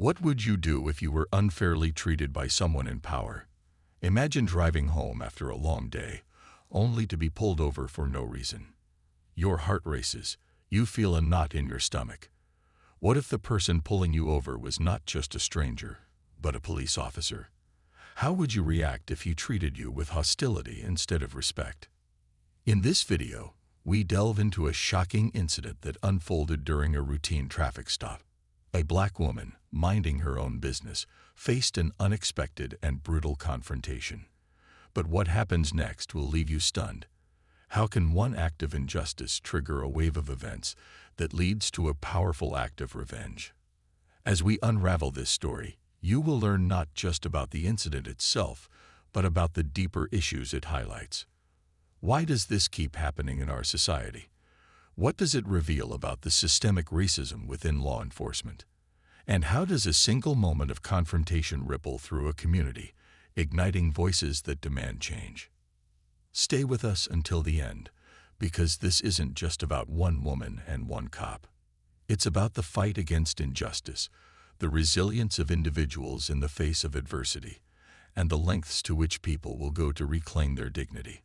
What would you do if you were unfairly treated by someone in power? Imagine driving home after a long day, only to be pulled over for no reason. Your heart races. You feel a knot in your stomach. What if the person pulling you over was not just a stranger, but a police officer? How would you react if he treated you with hostility instead of respect? In this video, we delve into a shocking incident that unfolded during a routine traffic stop. A black woman, minding her own business, faced an unexpected and brutal confrontation. But what happens next will leave you stunned. How can one act of injustice trigger a wave of events that leads to a powerful act of revenge? As we unravel this story, you will learn not just about the incident itself, but about the deeper issues it highlights. Why does this keep happening in our society? What does it reveal about the systemic racism within law enforcement? And how does a single moment of confrontation ripple through a community, igniting voices that demand change? Stay with us until the end, because this isn't just about one woman and one cop. It's about the fight against injustice, the resilience of individuals in the face of adversity, and the lengths to which people will go to reclaim their dignity.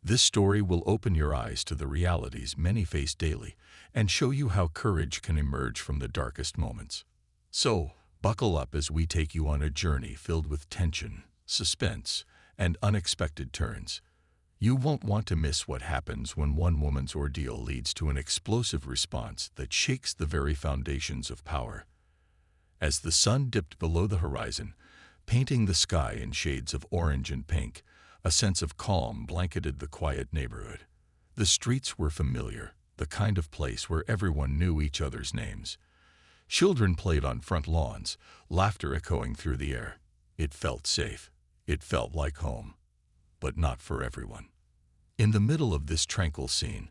This story will open your eyes to the realities many face daily and show you how courage can emerge from the darkest moments. So, buckle up as we take you on a journey filled with tension, suspense, and unexpected turns. You won't want to miss what happens when one woman's ordeal leads to an explosive response that shakes the very foundations of power. As the sun dipped below the horizon, painting the sky in shades of orange and pink, a sense of calm blanketed the quiet neighborhood. The streets were familiar, the kind of place where everyone knew each other's names. Children played on front lawns, laughter echoing through the air. It felt safe. It felt like home. But not for everyone. In the middle of this tranquil scene,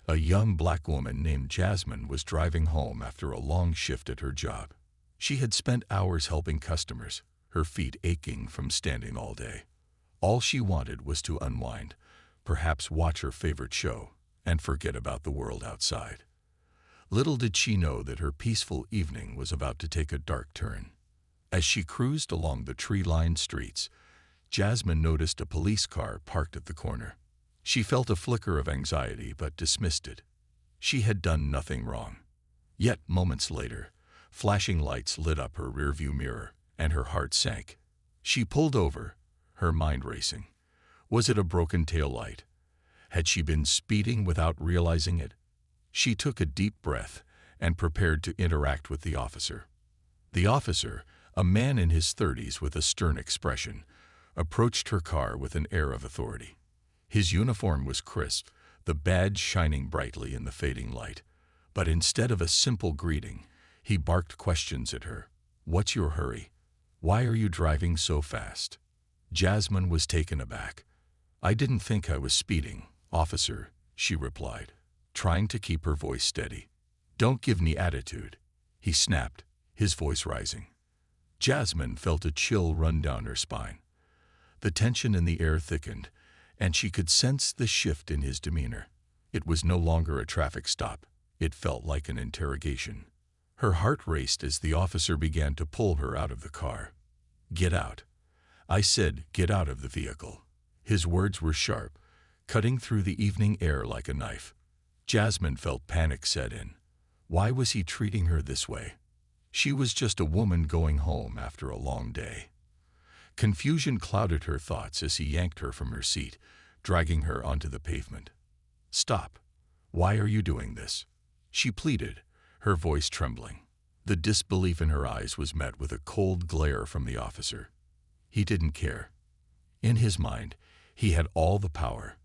a young black woman named Jasmine was driving home after a long shift at her job. She had spent hours helping customers, her feet aching from standing all day. All she wanted was to unwind, perhaps watch her favorite show, and forget about the world outside. Little did she know that her peaceful evening was about to take a dark turn. As she cruised along the tree-lined streets, Jasmine noticed a police car parked at the corner. She felt a flicker of anxiety but dismissed it. She had done nothing wrong. Yet moments later, flashing lights lit up her rearview mirror, and her heart sank. She pulled over, her mind racing. Was it a broken taillight? Had she been speeding without realizing it? She took a deep breath and prepared to interact with the officer. The officer, a man in his 30s with a stern expression, approached her car with an air of authority. His uniform was crisp, the badge shining brightly in the fading light. But instead of a simple greeting, he barked questions at her. "What's your hurry? Why are you driving so fast?" Jasmine was taken aback. "I didn't think I was speeding, officer," she replied, trying to keep her voice steady. "Don't give me attitude," he snapped, his voice rising. Jasmine felt a chill run down her spine. The tension in the air thickened, and she could sense the shift in his demeanor. It was no longer a traffic stop. It felt like an interrogation. Her heart raced as the officer began to pull her out of the car. "Get out. I said, get out of the vehicle." His words were sharp, cutting through the evening air like a knife. Jasmine felt panic set in. Why was he treating her this way? She was just a woman going home after a long day. Confusion clouded her thoughts as he yanked her from her seat, dragging her onto the pavement. "Stop. Why are you doing this?" she pleaded, her voice trembling. The disbelief in her eyes was met with a cold glare from the officer. He didn't care. In his mind, he had all the power.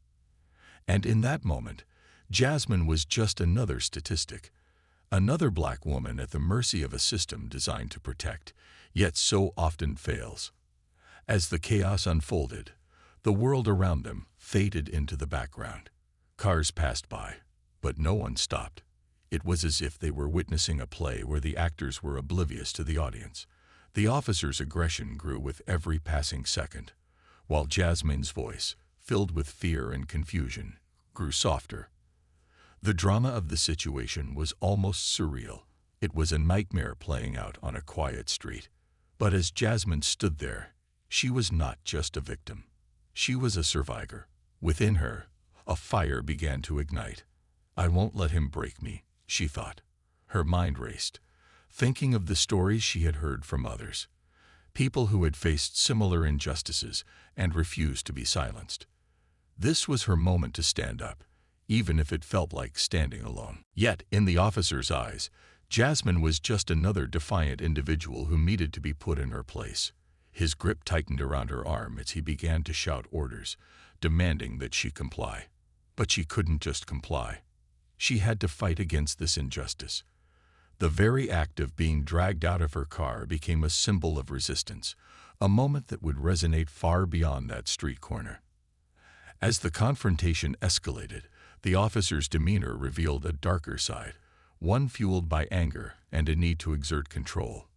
And in that moment, Jasmine was just another statistic, another black woman at the mercy of a system designed to protect, yet so often fails. As the chaos unfolded, the world around them faded into the background. Cars passed by, but no one stopped. It was as if they were witnessing a play where the actors were oblivious to the audience. The officer's aggression grew with every passing second, while Jasmine's voice, filled with fear and confusion, grew softer. The drama of the situation was almost surreal. It was a nightmare playing out on a quiet street. But as Jasmine stood there, she was not just a victim. She was a survivor. Within her, a fire began to ignite. "I won't let him break me," she thought. Her mind raced, thinking of the stories she had heard from others. People who had faced similar injustices and refused to be silenced. This was her moment to stand up, even if it felt like standing alone. Yet, in the officer's eyes, Jasmine was just another defiant individual who needed to be put in her place. His grip tightened around her arm as he began to shout orders, demanding that she comply. But she couldn't just comply. She had to fight against this injustice. The very act of being dragged out of her car became a symbol of resistance, a moment that would resonate far beyond that street corner. As the confrontation escalated, the officer's demeanor revealed a darker side, one fueled by anger and a need to exert control.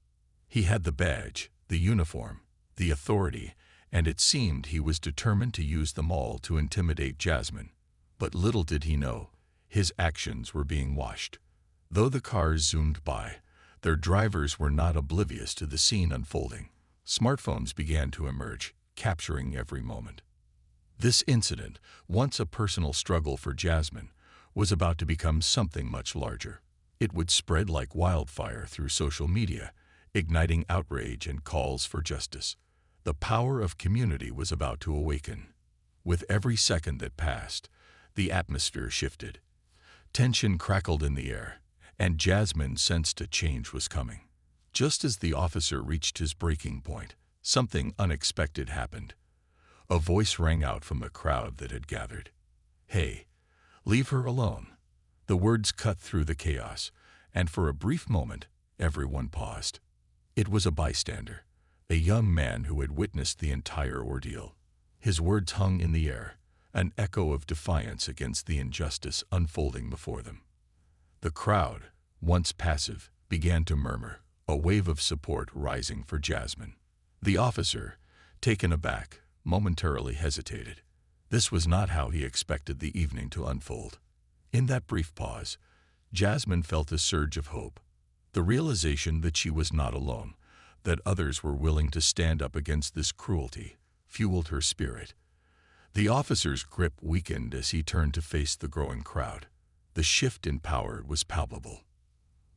He had the badge, the uniform, the authority, and it seemed he was determined to use them all to intimidate Jasmine. But little did he know, his actions were being watched. Though the cars zoomed by, their drivers were not oblivious to the scene unfolding. Smartphones began to emerge, capturing every moment. This incident, once a personal struggle for Jasmine, was about to become something much larger. It would spread like wildfire through social media, igniting outrage and calls for justice. The power of community was about to awaken. With every second that passed, the atmosphere shifted. Tension crackled in the air, and Jasmine sensed a change was coming. Just as the officer reached his breaking point, something unexpected happened. A voice rang out from the crowd that had gathered. "Hey, leave her alone." The words cut through the chaos, and for a brief moment, everyone paused. It was a bystander, a young man who had witnessed the entire ordeal. His words hung in the air, an echo of defiance against the injustice unfolding before them. The crowd, once passive, began to murmur, a wave of support rising for Jasmine. The officer, taken aback, momentarily hesitated. This was not how he expected the evening to unfold. In that brief pause, Jasmine felt a surge of hope. The realization that she was not alone, that others were willing to stand up against this cruelty, fueled her spirit. The officer's grip weakened as he turned to face the growing crowd. The shift in power was palpable.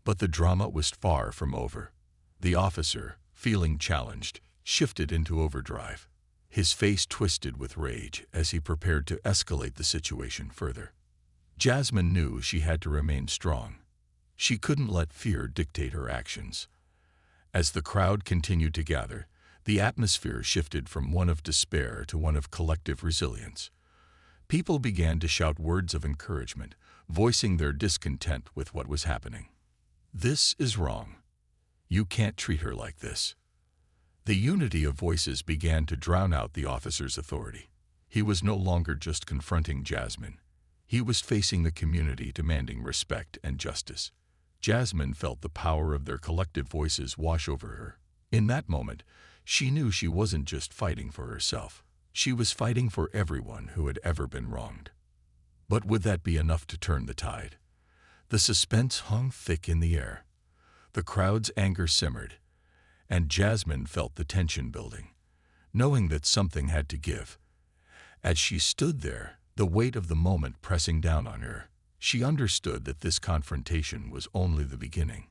But the drama was far from over. The officer, feeling challenged, shifted into overdrive. His face twisted with rage as he prepared to escalate the situation further. Jasmine knew she had to remain strong. She couldn't let fear dictate her actions. As the crowd continued to gather, the atmosphere shifted from one of despair to one of collective resilience. People began to shout words of encouragement, voicing their discontent with what was happening. "This is wrong. You can't treat her like this." The unity of voices began to drown out the officer's authority. He was no longer just confronting Jasmine. He was facing the community demanding respect and justice. Jasmine felt the power of their collective voices wash over her. In that moment, she knew she wasn't just fighting for herself. She was fighting for everyone who had ever been wronged. But would that be enough to turn the tide? The suspense hung thick in the air. The crowd's anger simmered, and Jasmine felt the tension building, knowing that something had to give. As she stood there, the weight of the moment pressing down on her, she understood that this confrontation was only the beginning.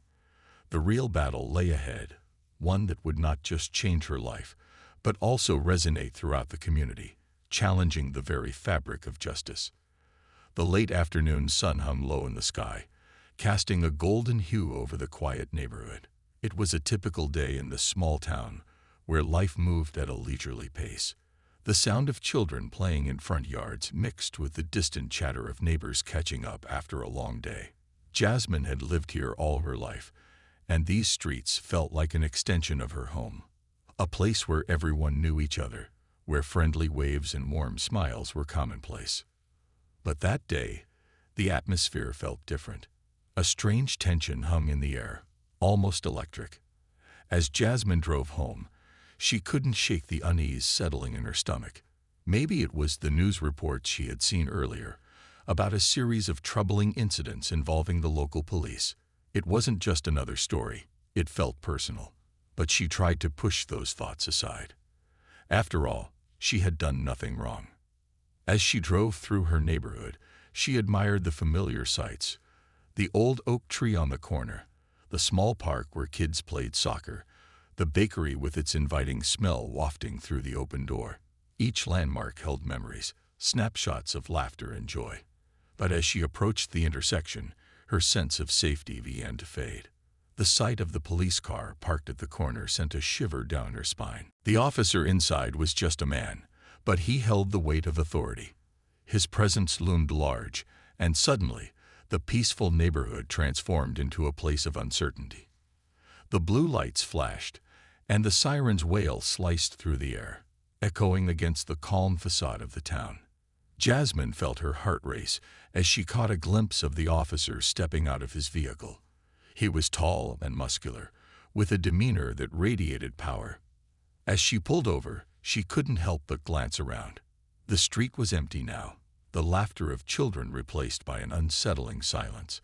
The real battle lay ahead, one that would not just change her life, but also resonate throughout the community, challenging the very fabric of justice. The late afternoon sun hung low in the sky, casting a golden hue over the quiet neighborhood. It was a typical day in this small town, where life moved at a leisurely pace. The sound of children playing in front yards mixed with the distant chatter of neighbors catching up after a long day. Jasmine had lived here all her life, and these streets felt like an extension of her home. A place where everyone knew each other, where friendly waves and warm smiles were commonplace. But that day, the atmosphere felt different. A strange tension hung in the air, almost electric. As Jasmine drove home, she couldn't shake the unease settling in her stomach. Maybe it was the news reports she had seen earlier about a series of troubling incidents involving the local police. It wasn't just another story. It felt personal. But she tried to push those thoughts aside. After all, she had done nothing wrong. As she drove through her neighborhood, she admired the familiar sights. The old oak tree on the corner, the small park where kids played soccer, the bakery with its inviting smell wafting through the open door. Each landmark held memories, snapshots of laughter and joy. But as she approached the intersection, her sense of safety began to fade. The sight of the police car parked at the corner sent a shiver down her spine. The officer inside was just a man, but he held the weight of authority. His presence loomed large, and suddenly, the peaceful neighborhood transformed into a place of uncertainty. The blue lights flashed, and the siren's wail sliced through the air, echoing against the calm facade of the town. Jasmine felt her heart race as she caught a glimpse of the officer stepping out of his vehicle. He was tall and muscular, with a demeanor that radiated power. As she pulled over, she couldn't help but glance around. The street was empty now, the laughter of children replaced by an unsettling silence.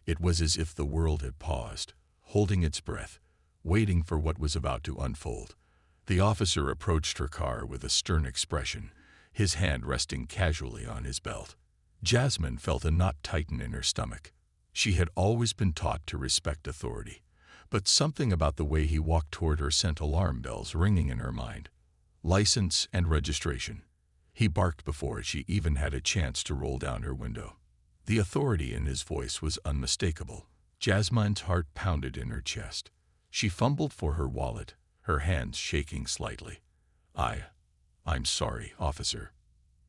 It was as if the world had paused, holding its breath, waiting for what was about to unfold. The officer approached her car with a stern expression, his hand resting casually on his belt. Jasmine felt a knot tighten in her stomach. She had always been taught to respect authority, but something about the way he walked toward her sent alarm bells ringing in her mind. License and registration. He barked before she even had a chance to roll down her window. The authority in his voice was unmistakable. Jasmine's heart pounded in her chest. She fumbled for her wallet, her hands shaking slightly. I'm sorry, officer.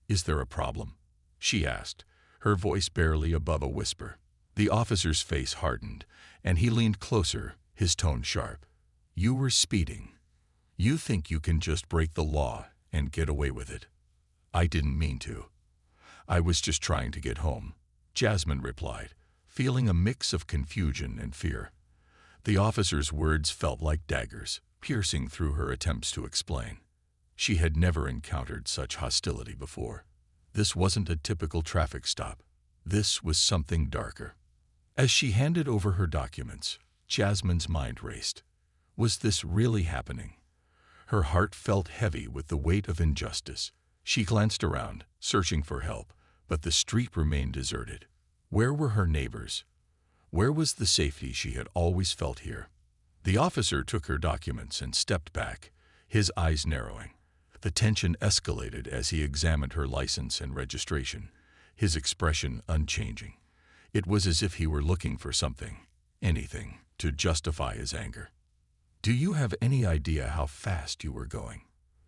Is there a problem? She asked, her voice barely above a whisper. The officer's face hardened, and he leaned closer, his tone sharp. You were speeding. You think you can just break the law and get away with it. I didn't mean to. I was just trying to get home, Jasmine replied, feeling a mix of confusion and fear. The officer's words felt like daggers, piercing through her attempts to explain. She had never encountered such hostility before. This wasn't a typical traffic stop. This was something darker. As she handed over her documents, Jasmine's mind raced. Was this really happening? Her heart felt heavy with the weight of injustice. She glanced around, searching for help, but the street remained deserted. Where were her neighbors? Where was the safety she had always felt here? The officer took her documents and stepped back, his eyes narrowing. The tension escalated as he examined her license and registration, his expression unchanging. It was as if he were looking for something, anything, to justify his anger. Do you have any idea how fast you were going?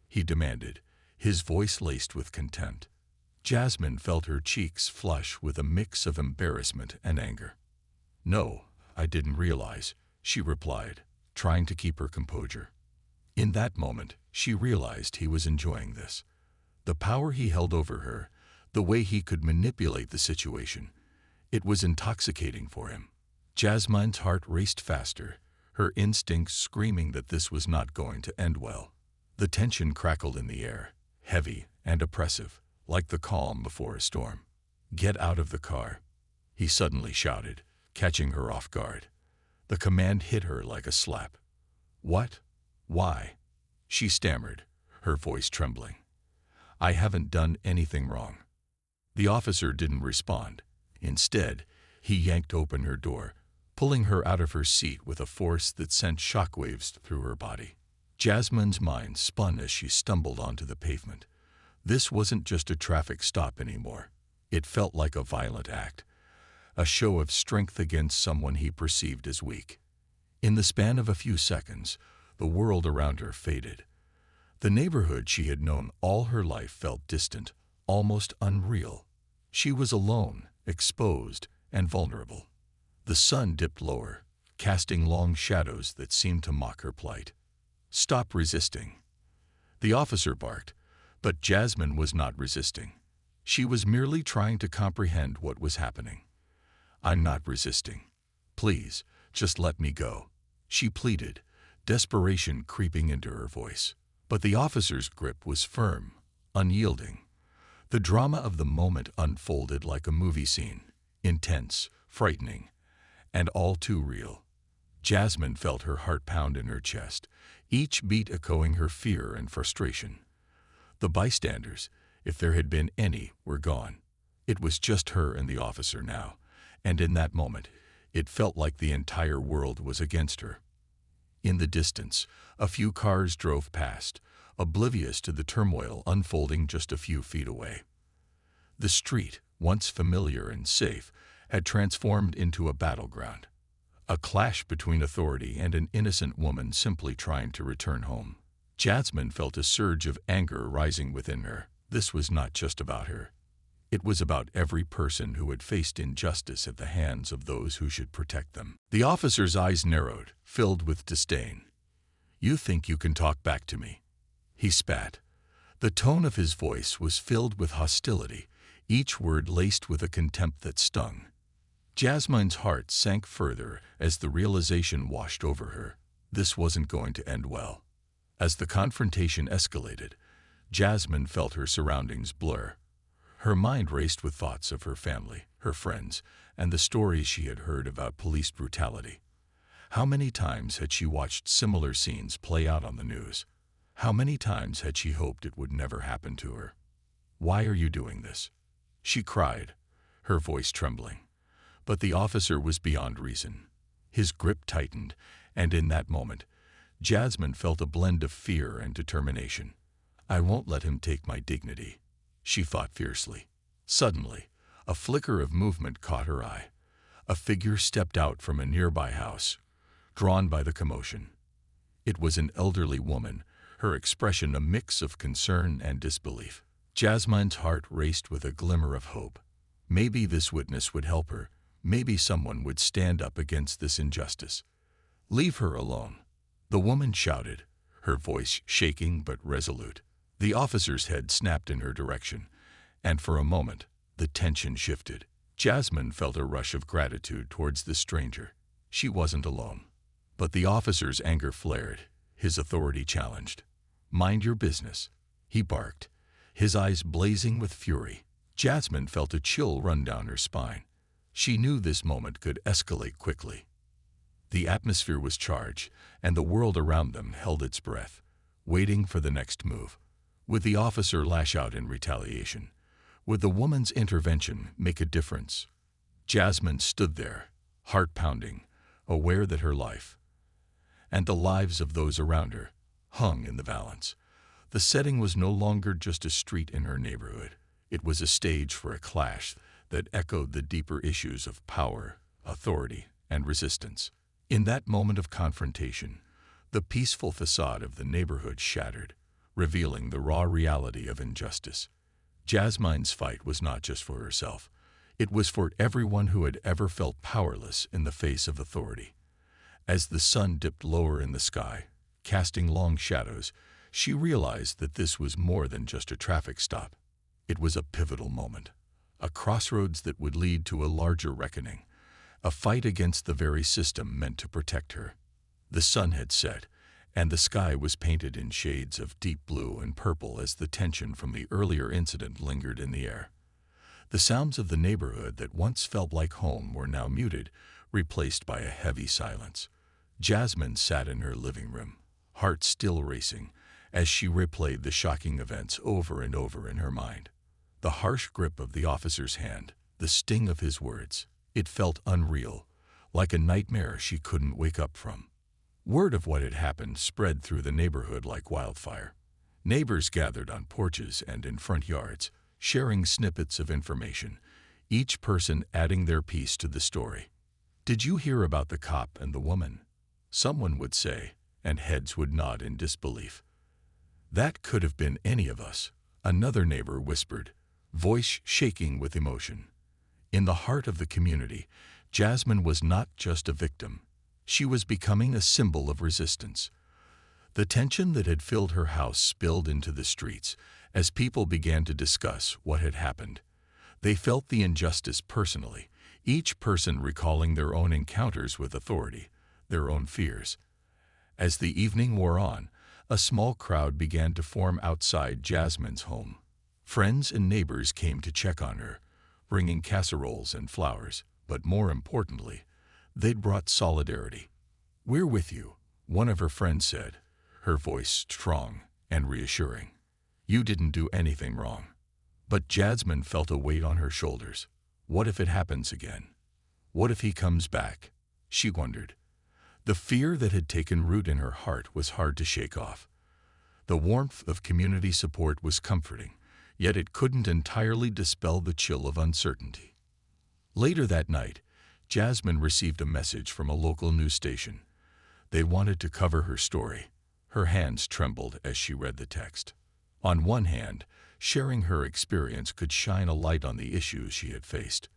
He demanded, his voice laced with contempt. Jasmine felt her cheeks flush with a mix of embarrassment and anger. No, I didn't realize, she replied, trying to keep her composure. In that moment, she realized he was enjoying this. The power he held over her, the way he could manipulate the situation, it was intoxicating for him. Jasmine's heart raced faster, her instincts screaming that this was not going to end well. The tension crackled in the air, heavy and oppressive, like the calm before a storm. Get out of the car, he suddenly shouted, catching her off guard. The command hit her like a slap. What? Why? She stammered, her voice trembling. I haven't done anything wrong. The officer didn't respond. Instead, he yanked open her door, pulling her out of her seat with a force that sent shockwaves through her body. Jasmine's mind spun as she stumbled onto the pavement. This wasn't just a traffic stop anymore. It felt like a violent act, a show of strength against someone he perceived as weak. In the span of a few seconds, the world around her faded. The neighborhood she had known all her life felt distant, almost unreal. She was alone, exposed, and vulnerable. The sun dipped lower, casting long shadows that seemed to mock her plight. Stop resisting. The officer barked, but Jasmine was not resisting. She was merely trying to comprehend what was happening. I'm not resisting. Please, just let me go, she pleaded, desperation creeping into her voice. But the officer's grip was firm, unyielding. The drama of the moment unfolded like a movie scene, intense, frightening. and all too real. Jasmine felt her heart pound in her chest, each beat echoing her fear and frustration. The bystanders, if there had been any, were gone. It was just her and the officer now, and in that moment, it felt like the entire world was against her. In the distance, a few cars drove past, oblivious to the turmoil unfolding just a few feet away. The street, once familiar and safe, had transformed into a battleground. A clash between authority and an innocent woman simply trying to return home. Jasmine felt a surge of anger rising within her. This was not just about her. It was about every person who had faced injustice at the hands of those who should protect them. The officer's eyes narrowed, filled with disdain. "You think you can talk back to me?" He spat. The tone of his voice was filled with hostility, each word laced with a contempt that stung. Jasmine's heart sank further as the realization washed over her. This wasn't going to end well. As the confrontation escalated, Jasmine felt her surroundings blur. Her mind raced with thoughts of her family, her friends, and the stories she had heard about police brutality. How many times had she watched similar scenes play out on the news? How many times had she hoped it would never happen to her? "Why are you doing this?" she cried, her voice trembling. But the officer was beyond reason. His grip tightened, and in that moment, Jasmine felt a blend of fear and determination. "I won't let him take my dignity," she thought fiercely. Suddenly, a flicker of movement caught her eye. A figure stepped out from a nearby house, drawn by the commotion. It was an elderly woman, her expression a mix of concern and disbelief. Jasmine's heart raced with a glimmer of hope. Maybe this witness would help her. Maybe someone would stand up against this injustice. "Leave her alone," the woman shouted, her voice shaking but resolute. The officer's head snapped in her direction, and for a moment, the tension shifted. Jasmine felt a rush of gratitude towards the stranger. She wasn't alone. But the officer's anger flared, his authority challenged. "Mind your business," he barked, his eyes blazing with fury. Jasmine felt a chill run down her spine. She knew this moment could escalate quickly. The atmosphere was charged, and the world around them held its breath, waiting for the next move. Would the officer lash out in retaliation? Would the woman's intervention make a difference? Jasmine stood there, heart pounding, aware that her life, and the lives of those around her, hung in the balance. The setting was no longer just a street in her neighborhood. It was a stage for a clash that echoed the deeper issues of power, authority, and resistance. In that moment of confrontation, the peaceful facade of the neighborhood shattered, revealing the raw reality of injustice. Jasmine's fight was not just for herself. It was for everyone who had ever felt powerless in the face of authority. As the sun dipped lower in the sky, casting long shadows, she realized that this was more than just a traffic stop. It was a pivotal moment, a crossroads that would lead to a larger reckoning, a fight against the very system meant to protect her. The sun had set, and the sky was painted in shades of deep blue and purple as the tension from the earlier incident lingered in the air. The sounds of the neighborhood that once felt like home were now muted, replaced by a heavy silence. Jasmine sat in her living room, heart still racing, as she replayed the shocking events over and over in her mind. The harsh grip of the officer's hand, the sting of his words, it felt unreal, like a nightmare she couldn't wake up from. Word of what had happened spread through the neighborhood like wildfire. Neighbors gathered on porches and in front yards, sharing snippets of information, each person adding their piece to the story. "Did you hear about the cop and the woman?" someone would say, and heads would nod in disbelief. "That could have been any of us," another neighbor whispered, voice shaking with emotion. In the heart of the community, Jasmine was not just a victim. She was becoming a symbol of resistance. The tension that had filled her house spilled into the streets as people began to discuss what had happened. They felt the injustice personally, each person recalling their own encounters with authority, their own fears. As the evening wore on, a small crowd began to form outside Jasmine's home. Friends and neighbors came to check on her, bringing casseroles and flowers, but more importantly, They'd brought solidarity. "We're with you," one of her friends said, her voice strong and reassuring. "You didn't do anything wrong." But Jasmine felt a weight on her shoulders. What if it happens again? What if he comes back? She wondered. The fear that had taken root in her heart was hard to shake off. The warmth of community support was comforting, yet it couldn't entirely dispel the chill of uncertainty. Later that night, Jasmine received a message from a local news station. They wanted to cover her story. Her hands trembled as she read the text. On one hand, sharing her experience could shine a light on the issues she had faced.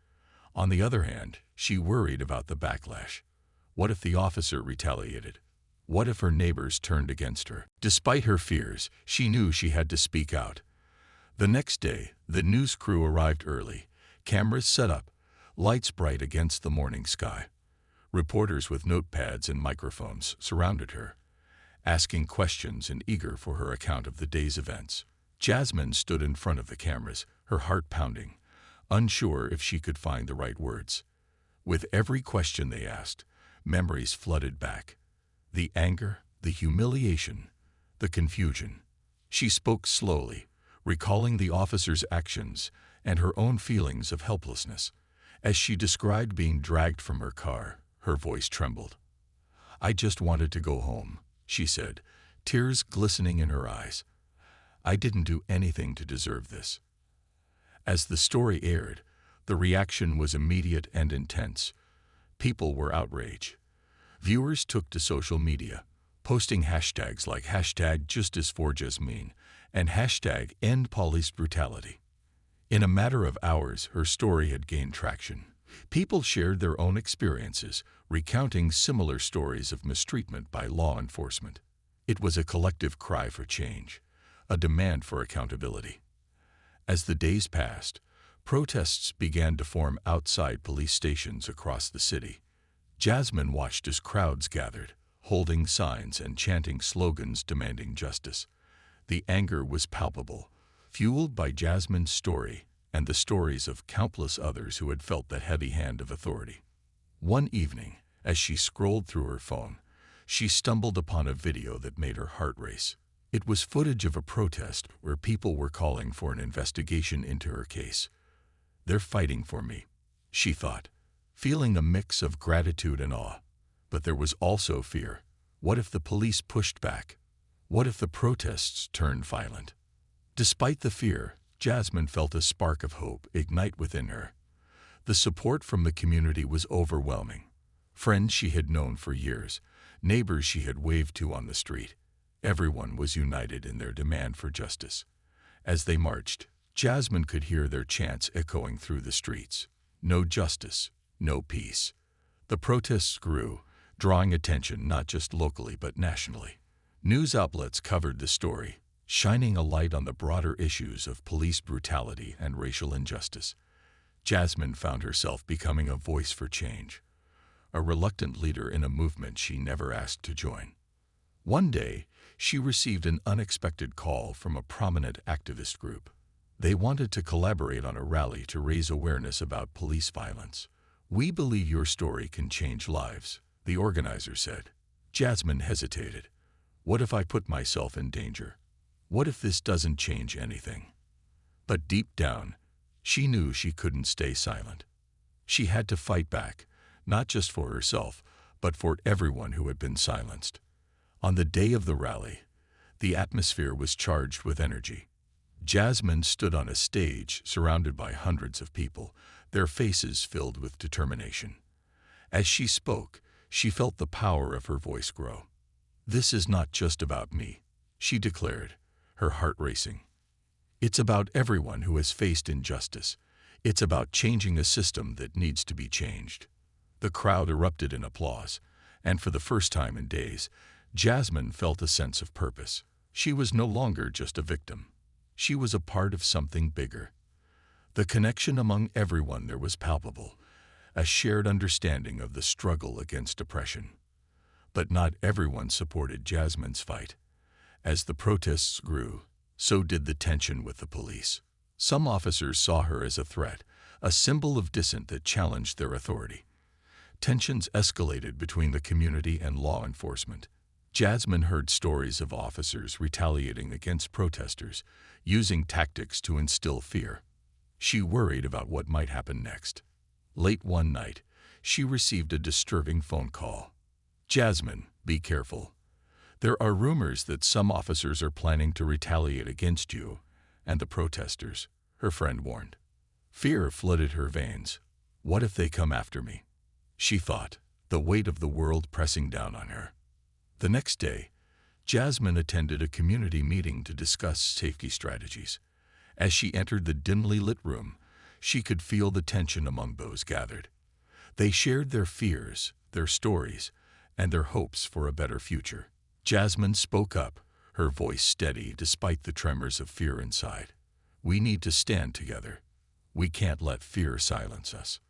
On the other hand, she worried about the backlash. What if the officer retaliated? What if her neighbors turned against her? Despite her fears, she knew she had to speak out. The next day, the news crew arrived early, cameras set up, lights bright against the morning sky. Reporters with notepads and microphones surrounded her, asking questions and eager for her account of the day's events. Jasmine stood in front of the cameras, her heart pounding, unsure if she could find the right words. With every question they asked, memories flooded back. The anger, the humiliation, the confusion. She spoke slowly, recalling the officer's actions and her own feelings of helplessness. As she described being dragged from her car, her voice trembled. "I just wanted to go home," she said, tears glistening in her eyes. "I didn't do anything to deserve this." As the story aired, the reaction was immediate and intense. People were outraged. Viewers took to social media, posting hashtags like #JusticeForJasmine and #EndPoliceBrutality. In a matter of hours, her story had gained traction. People shared their own experiences, recounting similar stories of mistreatment by law enforcement. It was a collective cry for change, a demand for accountability. As the days passed, protests began to form outside police stations across the city. Jasmine watched as crowds gathered, holding signs and chanting slogans demanding justice. The anger was palpable, fueled by Jasmine's story and the stories of countless others who had felt the heavy hand of authority. One evening, as she scrolled through her phone, she stumbled upon a video that made her heart race. It was footage of a protest where people were calling for an investigation into her case. "They're fighting for me," she thought, feeling a mix of gratitude and awe. But there was also fear. What if the police pushed back? What if the protests turned violent? Despite the fear, Jasmine felt a spark of hope ignite within her. The support from the community was overwhelming. Friends she had known for years, neighbors she had waved to on the street. Everyone was united in their demand for justice. As they marched, Jasmine could hear their chants echoing through the streets. No justice, no peace. The protests grew, drawing attention not just locally but nationally. News outlets covered the story, shining a light on the broader issues of police brutality and racial injustice. Jasmine found herself becoming a voice for change, a reluctant leader in a movement she never asked to join. One day, she received an unexpected call from a prominent activist group. They wanted to collaborate on a rally to raise awareness about police violence. "We believe your story can change lives," the organizer said. Jasmine hesitated. What if I put myself in danger? What if this doesn't change anything? But deep down, she knew she couldn't stay silent. She had to fight back, not just for herself, but for everyone who had been silenced. On the day of the rally, the atmosphere was charged with energy. Jasmine stood on a stage surrounded by hundreds of people, their faces filled with determination. As she spoke, she felt the power of her voice grow. "This is not just about me," she declared, her heart racing. "It's about everyone who has faced injustice. It's about changing a system that needs to be changed." The crowd erupted in applause, and for the first time in days, Jasmine felt a sense of purpose. She was no longer just a victim. She was a part of something bigger. The connection among everyone there was palpable, a shared understanding of the struggle against oppression. But not everyone supported Jasmine's fight. As the protests grew, so did the tension with the police. Some officers saw her as a threat, a symbol of dissent that challenged their authority. Tensions escalated between the community and law enforcement. Jasmine heard stories of officers retaliating against protesters, using tactics to instill fear. She worried about what might happen next. Late one night, she received a disturbing phone call. "Jasmine, be careful. There are rumors that some officers are planning to retaliate against you and the protesters," her friend warned. Fear flooded her veins. What if they come after me? She thought, the weight of the world pressing down on her. The next day, Jasmine attended a community meeting to discuss safety strategies. As she entered the dimly lit room, she could feel the tension among those gathered. They shared their fears, their stories, and their hopes for a better future. Jasmine spoke up, her voice steady despite the tremors of fear inside. "We need to stand together. We can't let fear silence us."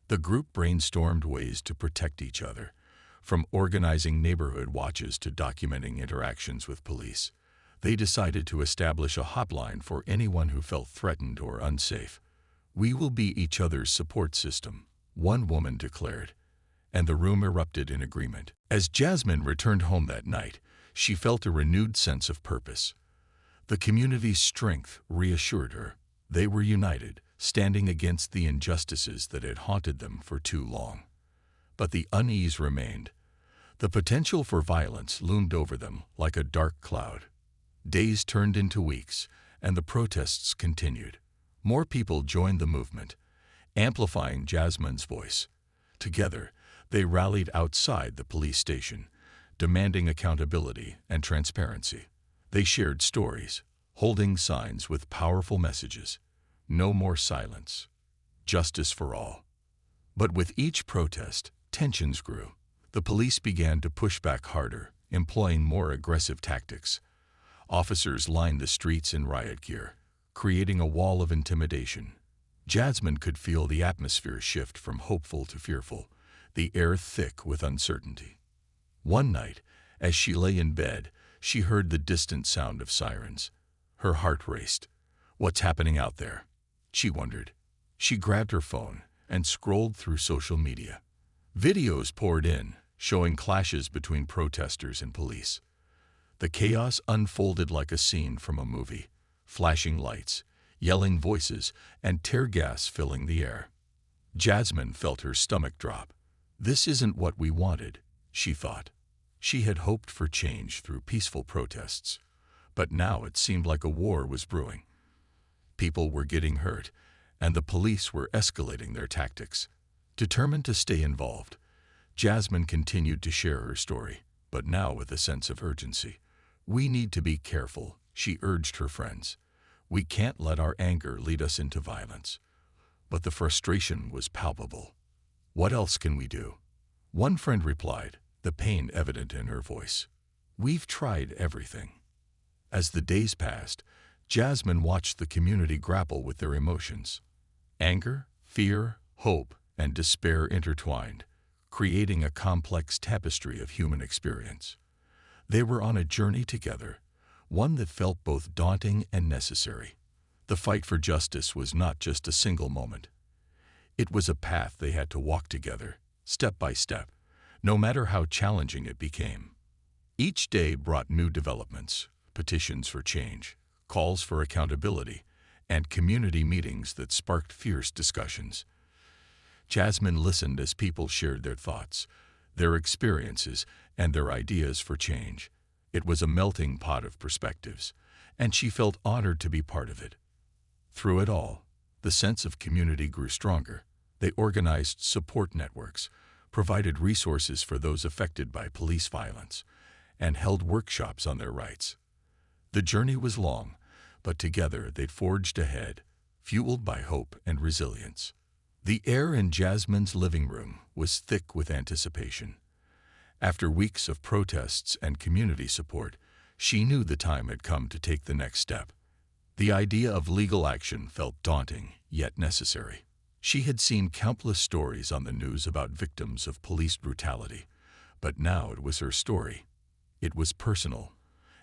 The group brainstormed ways to protect each other, from organizing neighborhood watches to documenting interactions with police. They decided to establish a hotline for anyone who felt threatened or unsafe. "We will be each other's support system," one woman declared, and the room erupted in agreement. As Jasmine returned home that night, she felt a renewed sense of purpose. The community's strength reassured her. They were united, standing against the injustices that had haunted them for too long. But the unease remained. The potential for violence loomed over them like a dark cloud. Days turned into weeks, and the protests continued. More people joined the movement, amplifying Jasmine's voice. Together, they rallied outside the police station, demanding accountability and transparency. They shared stories, holding signs with powerful messages. No more silence. Justice for all. But with each protest, tensions grew. The police began to push back harder, employing more aggressive tactics. Officers lined the streets in riot gear, creating a wall of intimidation. Jasmine could feel the atmosphere shift from hopeful to fearful, the air thick with uncertainty. One night, as she lay in bed, she heard the distant sound of sirens. Her heart raced. "What's happening out there?" she wondered. She grabbed her phone and scrolled through social media. Videos poured in, showing clashes between protesters and police. The chaos unfolded like a scene from a movie, flashing lights, yelling voices, and tear gas filling the air. Jasmine felt her stomach drop. "This isn't what we wanted," she thought. She had hoped for change through peaceful protests, but now it seemed like a war was brewing. People were getting hurt, and the police were escalating their tactics. Determined to stay involved, Jasmine continued to share her story, but now with a sense of urgency. "We need to be careful," she urged her friends. "We can't let our anger lead us into violence." But the frustration was palpable. "What else can we do?" One friend replied, the pain evident in her voice. "We've tried everything." As the days passed, Jasmine watched the community grapple with their emotions. Anger, fear, hope, and despair intertwined, creating a complex tapestry of human experience. They were on a journey together, one that felt both daunting and necessary. The fight for justice was not just a single moment. It was a path they had to walk together, step by step, no matter how challenging it became. Each day brought new developments, petitions for change, calls for accountability, and community meetings that sparked fierce discussions. Jasmine listened as people shared their thoughts, their experiences, and their ideas for change. It was a melting pot of perspectives, and she felt honored to be part of it. Through it all, the sense of community grew stronger. They organized support networks, provided resources for those affected by police violence, and held workshops on their rights. The journey was long, but together they forged ahead, fueled by hope and resilience. The air in Jasmine's living room was thick with anticipation. After weeks of protests and community support, she knew the time had come to take the next step. The idea of legal action felt daunting, yet necessary. She had seen countless stories on the news about victims of police brutality, but now it was her story. It was personal,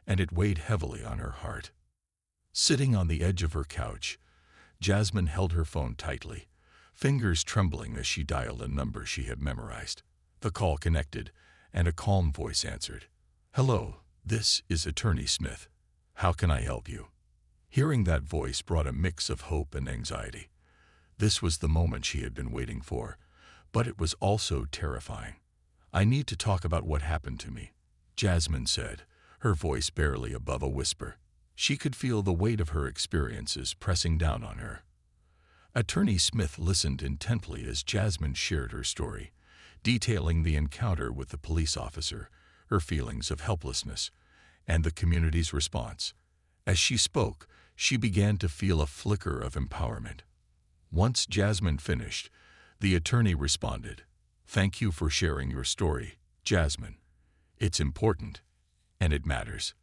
and it weighed heavily on her heart. Sitting on the edge of her couch, Jasmine held her phone tightly, fingers trembling as she dialed a number she had memorized. The call connected, and a calm voice answered. "Hello, this is Attorney Smith. How can I help you?" Hearing that voice brought a mix of hope and anxiety. This was the moment she had been waiting for, but it was also terrifying. "I need to talk about what happened to me," Jasmine said, her voice barely above a whisper. She could feel the weight of her experiences pressing down on her. Attorney Smith listened intently as Jasmine shared her story, detailing the encounter with the police officer, her feelings of helplessness, and the community's response. As she spoke, she began to feel a flicker of empowerment. Once Jasmine finished, the attorney responded, "Thank you for sharing your story, Jasmine. It's important, and it matters.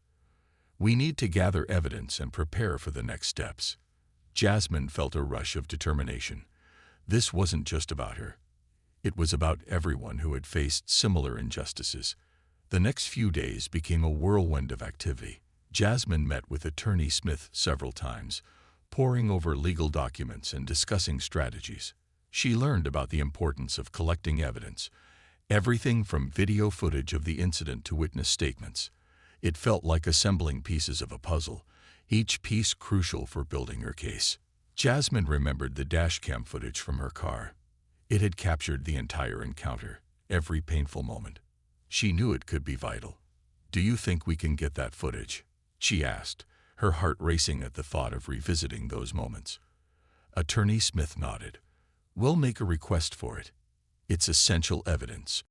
We need to gather evidence and prepare for the next steps." Jasmine felt a rush of determination. This wasn't just about her. It was about everyone who had faced similar injustices. The next few days became a whirlwind of activity. Jasmine met with Attorney Smith several times, poring over legal documents and discussing strategies. She learned about the importance of collecting evidence, everything from video footage of the incident to witness statements. It felt like assembling pieces of a puzzle, each piece crucial for building her case. Jasmine remembered the dashcam footage from her car. It had captured the entire encounter, every painful moment. She knew it could be vital. "Do you think we can get that footage?" she asked, her heart racing at the thought of revisiting those moments. Attorney Smith nodded. "We'll make a request for it. It's essential evidence,